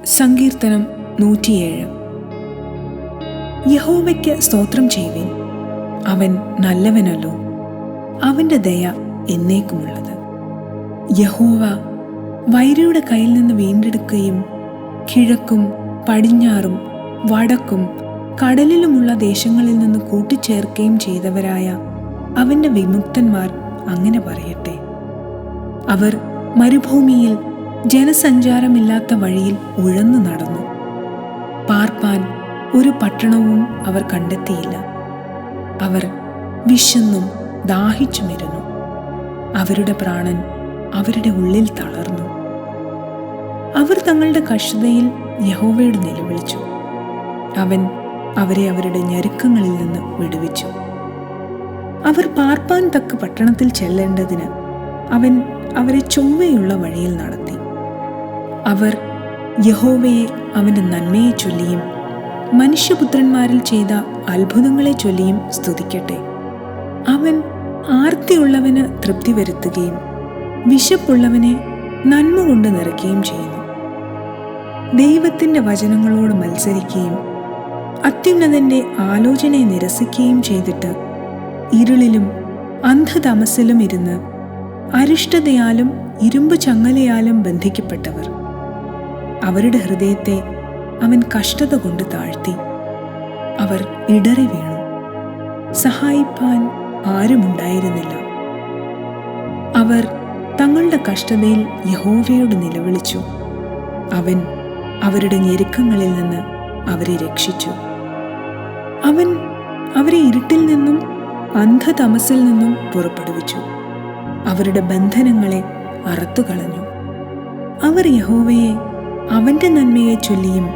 സങ്കീർത്തനം 107. യഹോവയ്ക്ക് സ്തോത്രം ചെയ്യുവിൻ, അവൻ നല്ലവനല്ലോ, അവൻ്റെ ദയ എന്നേക്കുമുള്ളത്. യഹോവ വൈരിയുടെ കയ്യിൽ നിന്ന് വീണ്ടെടുക്കുകയും കിഴക്കും പടിഞ്ഞാറും വടക്കും കടലിലുമുള്ള ദേശങ്ങളിൽ നിന്ന് കൂട്ടിച്ചേർക്കുകയും ചെയ്തവരായ അവൻ്റെ വിമുക്തന്മാർ അങ്ങനെ പറയട്ടെ. അവർ മരുഭൂമിയിൽ ജനസഞ്ചാരമില്ലാത്ത വഴിയിൽ ഉഴന്നു നടന്നു. പാർപ്പാൻ ഒരു പട്ടണവും അവർ കണ്ടെത്തിയില്ല. അവർ വിശന്നും ദാഹിച്ചുമിരുന്നു. അവരുടെ പ്രാണൻ അവരുടെ ഉള്ളിൽ തളർന്നു. അവർ തങ്ങളുടെ കഷ്ടതയിൽ യഹോവയോട് നിലവിളിച്ചു. അവൻ അവരെ അവരുടെ ഞെരുക്കങ്ങളിൽ നിന്ന് വിടുവിച്ചു. അവർ പാർപ്പാൻ തക്ക പട്ടണത്തിൽ ചെല്ലേണ്ടതിന് അവൻ അവരെ ചൊവ്വയുള്ള വഴിയിൽ നടത്തി. അവർ യഹോവയെ അവൻ്റെ നന്മയെ ചൊല്ലിയും മനുഷ്യപുത്രന്മാരിൽ ചെയ്ത അത്ഭുതങ്ങളെ ചൊല്ലിയും സ്തുതിക്കട്ടെ. അവൻ ആർത്തിയുള്ളവന് തൃപ്തി വരുത്തുകയും വിശപ്പുള്ളവനെ നന്മ കൊണ്ട് നിറയ്ക്കുകയും ചെയ്യുന്നു. ദൈവത്തിൻ്റെ വചനങ്ങളോട് മത്സരിക്കുകയും അത്യുന്നതൻ്റെ ആലോചനയെ നിരസിക്കുകയും ചെയ്തിട്ട് ഇരുളിലും അന്ധതമസിലും ഇരുന്ന് അരിഷ്ടതയാലും ഇരുമ്പ് ചങ്ങലയാലും ബന്ധിക്കപ്പെട്ടവർ. അവരുടെ ഹൃദയത്തെ അവൻ കഷ്ടത കൊണ്ട് താഴ്ത്തി. അവർ ഇടറി വീണു, സഹായിപ്പാൻ ആരുമുണ്ടായിരുന്നില്ല. അവർ തങ്ങളുടെ കഷ്ടതയിൽ യഹോവയോട് നിലവിളിച്ചു. അവൻ അവരുടെ ഞെരുക്കങ്ങളിൽ നിന്ന് അവരെ രക്ഷിച്ചു. അവൻ അവരെ ഇരുട്ടിൽ നിന്നും അന്ധതമസിൽ നിന്നും പുറപ്പെടുവിച്ചു. അവരുടെ ബന്ധനങ്ങളെ അറുത്തുകളഞ്ഞു. അവർ യഹോവയെ അവൻ്റെ നന്മയെ ചൊല്ലിയും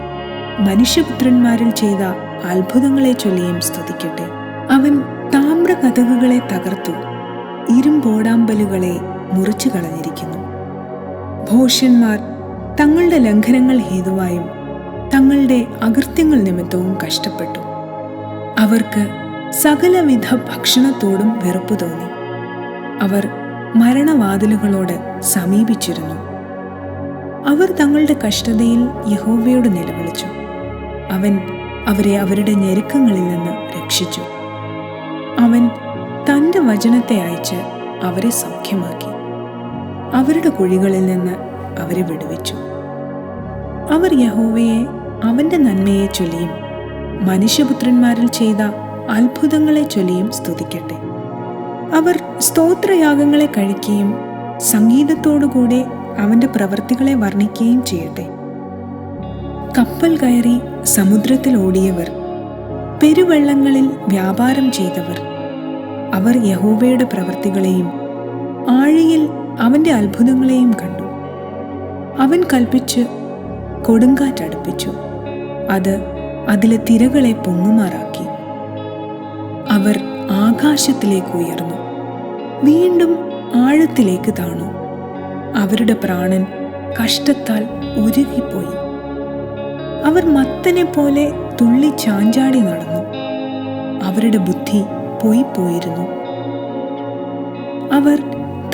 മനുഷ്യപുത്രന്മാരിൽ ചെയ്ത അത്ഭുതങ്ങളെ ചൊല്ലിയും സ്തുതിക്കട്ടെ. അവൻ താമ്രകതകുകളെ തകർത്തു, ഇരുമ്പോടാമ്പലുകളെ മുറിച്ചു കളഞ്ഞിരിക്കുന്നു. ഭോഷന്മാർ തങ്ങളുടെ ലംഘനങ്ങൾ ഹേതുവായും തങ്ങളുടെ അകൃത്യങ്ങൾ നിമിത്തവും കഷ്ടപ്പെട്ടു. അവർക്ക് സകലവിധ ഭക്ഷണത്തോടും വെറുപ്പു തോന്നി. അവർ മരണവാതിലുകളോട് സമീപിച്ചിരുന്നു. അവർ തങ്ങളുടെ കഷ്ടതയിൽ യഹോവയോട് നിലവിളിച്ചു. അവൻ അവരെ അവരുടെ ഞെരുക്കങ്ങളിൽ നിന്ന് രക്ഷിച്ചു. അവൻ തൻ്റെ വചനത്തെ അയച്ച് അവരെ സൗഖ്യമാക്കി. അവരുടെ കുഴികളിൽ നിന്ന് അവരെ വിടുവിച്ചു. അവർ യഹോവയെ അവൻ്റെ നന്മയെ ചൊല്ലിയും മനുഷ്യപുത്രന്മാരിൽ ചെയ്ത അത്ഭുതങ്ങളെ ചൊല്ലിയും സ്തുതിക്കട്ടെ. അവർ സ്തോത്രയാഗങ്ങളെ കഴിക്കുകയും സംഗീതത്തോടുകൂടെ അവൻ്റെ പ്രവൃത്തികളെ വർണ്ണിക്കുകയും ചെയ്യട്ടെ. കപ്പൽ കയറി സമുദ്രത്തിൽ ഓടിയവർ, പെരുവെള്ളങ്ങളിൽ വ്യാപാരം ചെയ്തവർ, അവർ യഹോവയുടെ പ്രവൃത്തികളെയും ആഴിയിൽ അവൻ്റെ അത്ഭുതങ്ങളെയും കണ്ടു. അവൻ കൽപ്പിച്ച് കൊടുങ്കാറ്റടുപ്പിച്ചു, അത് അതിലെ തിരകളെ പൊങ്ങുമാറാക്കി. അവർ ആകാശത്തിലേക്ക് ഉയർന്നു, വീണ്ടും ആഴത്തിലേക്ക് താണു. അവരുടെ പ്രാണൻ കഷ്ടത്താൽ ഉരുകിപ്പോയി. അവർ മത്തനെ പോലെ തുള്ളി ചാഞ്ചാടി നടന്നു. അവരുടെ ബുദ്ധി പോയിപ്പോയിരുന്നു. അവർ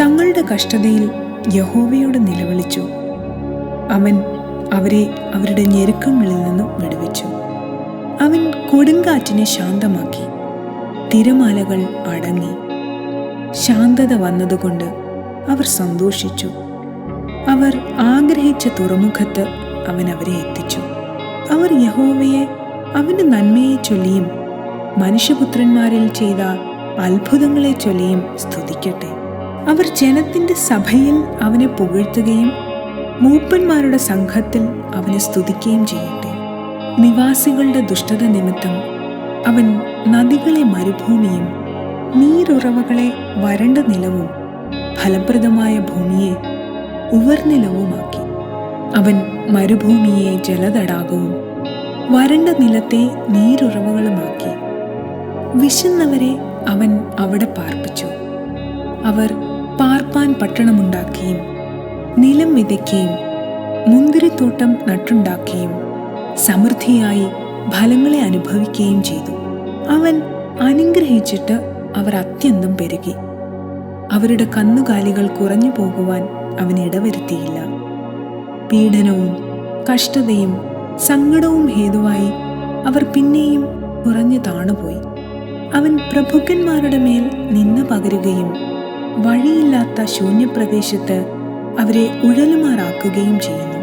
തങ്ങളുടെ കഷ്ടതയിൽ യഹോവയോട് നിലവിളിച്ചു. അവൻ അവരെ അവരുടെ ഞെരുക്കങ്ങളിൽ നിന്നും വിടുവിച്ചു. അവൻ കൊടുങ്കാറ്റിനെ ശാന്തമാക്കി. തിരമാലകൾ അടങ്ങി. ശാന്തത വന്നതുകൊണ്ട് അവർ സന്തോഷിച്ചു. അവർ ആഗ്രഹിച്ച തുറമുഖത്ത് അവൻ അവരെ എത്തിച്ചു. അവർ യഹോവയെ അവൻ്റെ നന്മയെ ചൊല്ലിയും മനുഷ്യപുത്രന്മാരിൽ ചെയ്ത അത്ഭുതങ്ങളെ ചൊല്ലിയും സ്തുതിക്കട്ടെ. അവർ ജനത്തിൻ്റെ സഭയിൽ അവനെ പുകഴ്ത്തുകയും മൂപ്പന്മാരുടെ സംഘത്തിൽ അവനെ സ്തുതിക്കുകയും ചെയ്യട്ടെ. നിവാസികളുടെ ദുഷ്ടത നിമിത്തം അവൻ നദികളെ മരുഭൂമിയും നീരുറവകളെ വരണ്ട നിലവും ഫലപ്രദമായ ഭൂമിയെ ഉവർനിലവുമാക്കി. അവൻ മരുഭൂമിയെ ജലതടാകവും വരണ്ട നിലത്തെ നീരുറവകളുമാക്കി. വിശന്നവരെ അവൻ അവിടെ പാർപ്പിച്ചു. അവർ പാർപ്പാൻ പട്ടണമുണ്ടാക്കുകയും നിലം വിതയ്ക്കുകയും മുന്തിരിത്തോട്ടം നട്ടുണ്ടാക്കുകയും സമൃദ്ധിയായി ഫലങ്ങളെ അനുഭവിക്കുകയും ചെയ്തു. അവൻ അനുഗ്രഹിച്ചിട്ട് അവർ അത്യന്തം പെരുകി. അവരുടെ കന്നുകാലികൾ കുറഞ്ഞു പോകുവാൻ അവൻ ഇടവരുത്തിയില്ല. പീഡനവും കഷ്ടതയും സങ്കടവും ഹേതുവായി അവർ പിന്നെയും കുറഞ്ഞു താണുപോയി. അവൻ പ്രഭുക്കന്മാരുടെ മേൽ നിന്ന പകരുകയും വഴിയില്ലാത്ത ശൂന്യപ്രദേശത്ത് അവരെ ഉഴലുമാറാക്കുകയും ചെയ്യുന്നു.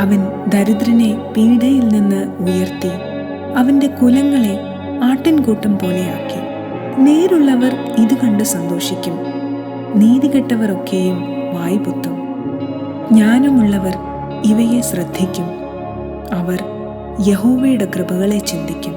അവൻ ദരിദ്രനെ പീഡയിൽ നിന്ന് ഉയർത്തി അവൻ്റെ കുലങ്ങളെ ആട്ടിൻകൂട്ടം പോലെയാക്കി. നേരുള്ളവർ ഇത് കണ്ട് സന്തോഷിക്കും, നീതികെട്ടവരൊക്കെയും വായ്പൊത്തും. ജ്ഞാനമുള്ളവർ ഇവയെ ശ്രദ്ധിക്കും, അവർ യഹോവയുടെ കൃപകളെ ചിന്തിക്കും.